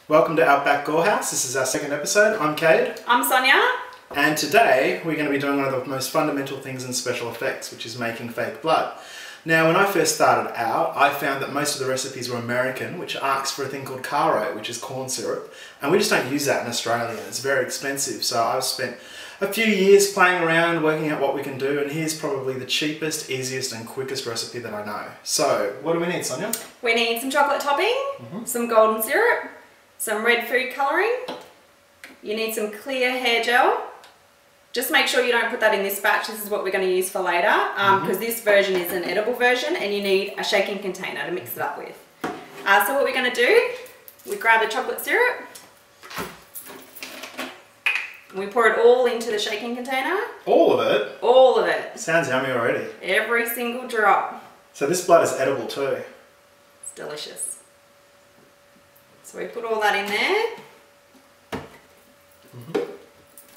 Welcome to Outback Gorehouse. This is our second episode. I'm Cade. I'm Sonia. And today we're going to be doing one of the most fundamental things in special effects, which is making fake blood. Now, when I first started out, I found that most of the recipes were American, which asks for a thing called caro, which is corn syrup. And we just don't use that in Australia. It's very expensive. So I've spent a few years playing around, working out what we can do, and here's probably the cheapest, easiest and quickest recipe that I know. So, what do we need, Sonia? We need some chocolate topping, some golden syrup, some red food colouring. You need some clear hair gel. Just make sure you don't put that in this batch. This is what we're going to use for later, because this version is an edible version and you need a shaking container to mix it up with. So what we're going to do, we grab the chocolate syrup, we pour it all into the shaking container. All of it? All of it. Sounds yummy already. Every single drop. So this blood is edible too. It's delicious. So we put all that in there.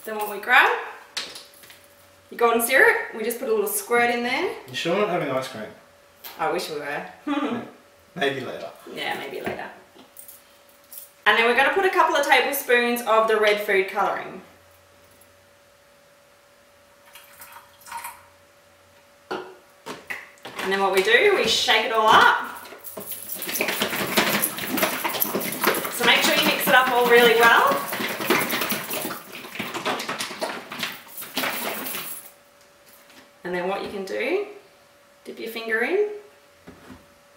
Then what we grab, your golden syrup, we just put a little squirt in there. You sure we're not having ice cream? I wish we were. Maybe later. Yeah, maybe later. And then we're going to put a couple of tablespoons of the red food colouring. And then what we do, we shake it all up. So make sure you mix it up all really well. And then what you can do, dip your finger in. You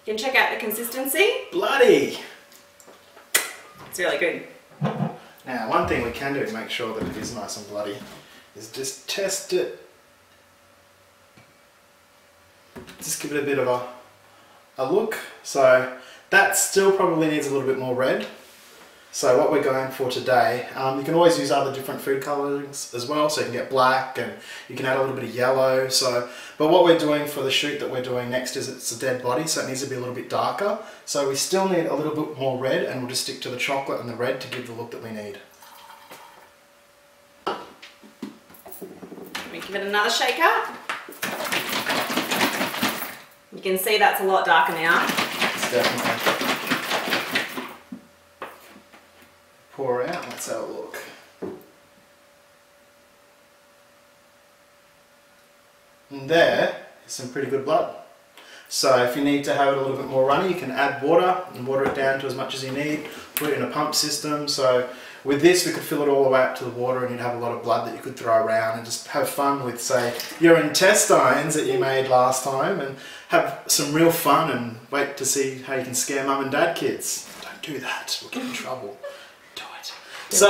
can check out the consistency. Bloody! It's really good. Now, one thing we can do to make sure that it is nice and bloody is just test it. Just give it a bit of a look. So that still probably needs a little bit more red. So what we're going for today, you can always use other different food colourings as well, so you can get black and you can add a little bit of yellow. But what we're doing for the shoot that we're doing next is it's a dead body, so it needs to be a little bit darker. So we still need a little bit more red, and we'll just stick to the chocolate and the red to give the look that we need. We give it another shake up. You can see that's a lot darker now. It's definitely. Pour out, let's have a look. And there is some pretty good blood. So if you need to have it a little bit more runny, you can add water and water it down to as much as you need. Put it in a pump system. So with this we could fill it all the way up to the water and you'd have a lot of blood that you could throw around and just have fun with, say, your intestines that you made last time, and have some real fun and wait to see how you can scare mum and dad kids. Don't do that, we'll get in trouble. So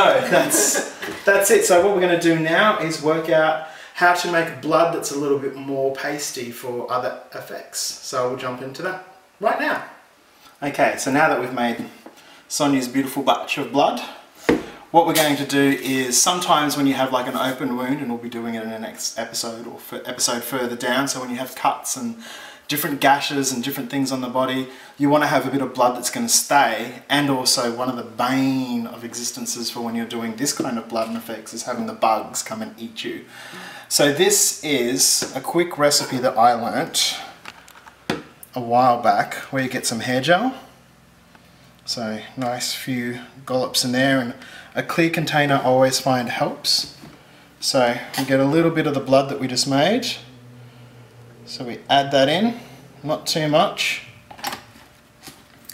that's it. So what we're going to do now is work out how to make blood that's a little bit more pasty for other effects. So we'll jump into that right now. Okay, so now that we've made Sonia's beautiful batch of blood, what we're going to do is, sometimes when you have like an open wound, and we'll be doing it in the next episode or episode further down, so when you have cuts and different gashes and different things on the body, you want to have a bit of blood that's going to stay. And also, one of the bane of existences for when you're doing this kind of blood and effects is having the bugs come and eat you. So this is a quick recipe that I learnt a while back, where you get some hair gel. So nice few dollops in there, and a clear container I always find helps. So we get a little bit of the blood that we just made. So we add that in, not too much.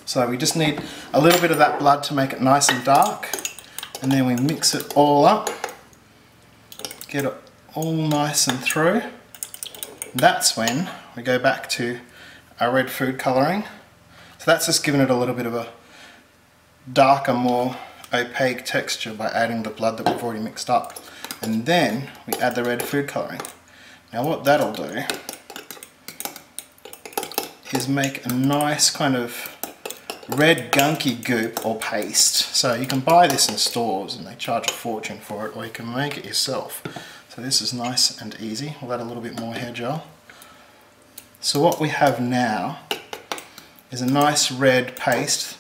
So we just need a little bit of that blood to make it nice and dark, and then we mix it all up, get it all nice and through. That's when we go back to our red food colouring. So that's just giving it a little bit of a darker, more opaque texture by adding the blood that we've already mixed up. And then we add the red food colouring. Now what that'll do is make a nice kind of red gunky goop or paste. So you can buy this in stores and they charge a fortune for it, or you can make it yourself. So this is nice and easy. We'll add a little bit more hair gel. So what we have now is a nice red paste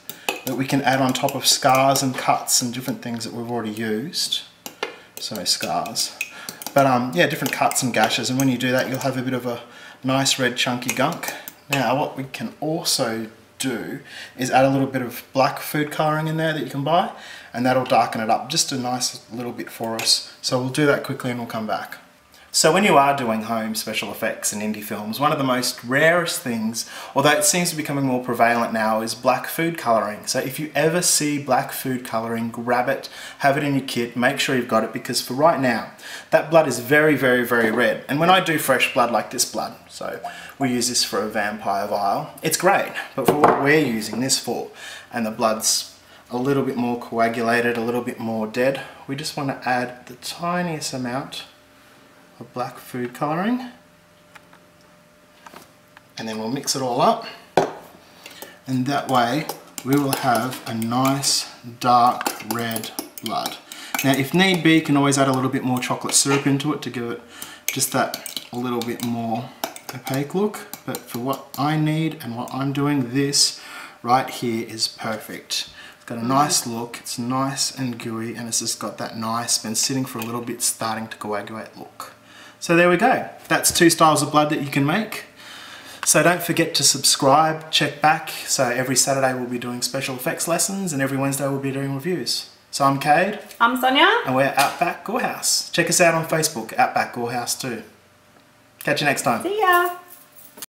that we can add on top of scars and cuts and different things that we've already used. So scars. But yeah, different cuts and gashes, and when you do that you'll have a bit of a nice red chunky gunk. Now what we can also do is add a little bit of black food colouring in there that you can buy, and that'll darken it up just a nice little bit for us. So we'll do that quickly and we'll come back. So when you are doing home special effects in indie films, one of the most rarest things, although it seems to be becoming more prevalent now, is black food colouring. So if you ever see black food colouring, grab it, have it in your kit, make sure you've got it, because for right now, that blood is very, very, very red. And when I do fresh blood like this blood, so we use this for a vampire vial, it's great, but for what we're using this for, and the blood's a little bit more coagulated, a little bit more dead, we just want to add the tiniest amount of black food colouring, and then we'll mix it all up, and that way we will have a nice dark red blood. Now if need be, you can always add a little bit more chocolate syrup into it to give it just that a little bit more opaque look, but for what I need and what I'm doing, this right here is perfect. It's got a nice look, it's nice and gooey, and it's just got that nice, been sitting for a little bit, starting to coagulate look. So there we go. That's 2 styles of blood that you can make. So don't forget to subscribe, check back. So every Saturday we'll be doing special effects lessons, and every Wednesday we'll be doing reviews. So I'm Cade. I'm Sonia. And we're Outback Gorehouse. Check us out on Facebook, Outback Gorehouse too. Catch you next time. See ya.